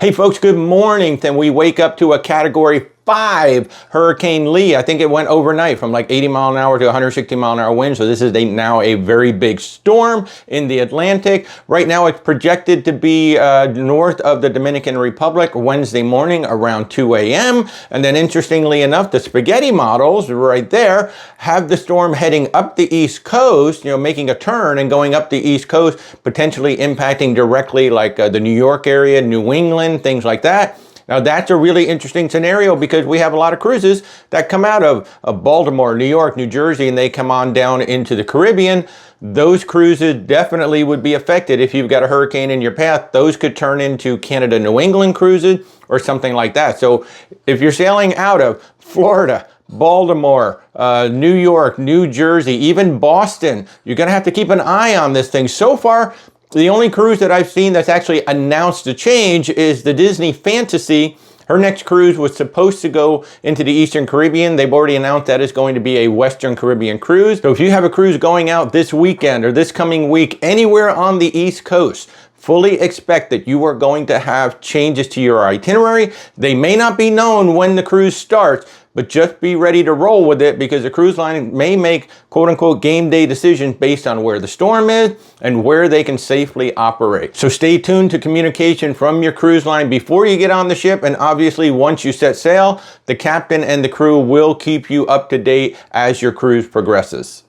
Hey folks, good morning. Then we wake up to a Category 5 Hurricane Lee. I think it went overnight from like 80 mile an hour to 160 mile an hour wind. So this is now a very big storm in the Atlantic. Right now it's projected to be north of the Dominican Republic Wednesday morning around 2 a.m. And then interestingly enough, the spaghetti models right there have the storm heading up the East Coast, making a turn and going up the East Coast, potentially impacting directly like the New York area, New England, things like that. Now that's a really interesting scenario because we have a lot of cruises that come out of Baltimore, New York, New Jersey, and they come on down into the Caribbean. Those cruises definitely would be affected if you've got a hurricane in your path. Those could turn into Canada, New England cruises or something like that. So if you're sailing out of Florida, Baltimore, New York, New Jersey, even Boston, you're going to have to keep an eye on this thing. So far, the only cruise that I've seen that's actually announced a change is the Disney Fantasy. Her next cruise was supposed to go into the Eastern Caribbean. They've already announced that is going to be a Western Caribbean cruise. So if you have a cruise going out this weekend or this coming week anywhere on the East Coast, fully expect that you are going to have changes to your itinerary. They may not be known when the cruise starts, but just be ready to roll with it because the cruise line may make quote unquote game day decisions based on where the storm is and where they can safely operate. So stay tuned to communication from your cruise line before you get on the ship, and obviously once you set sail, the captain and the crew will keep you up to date as your cruise progresses.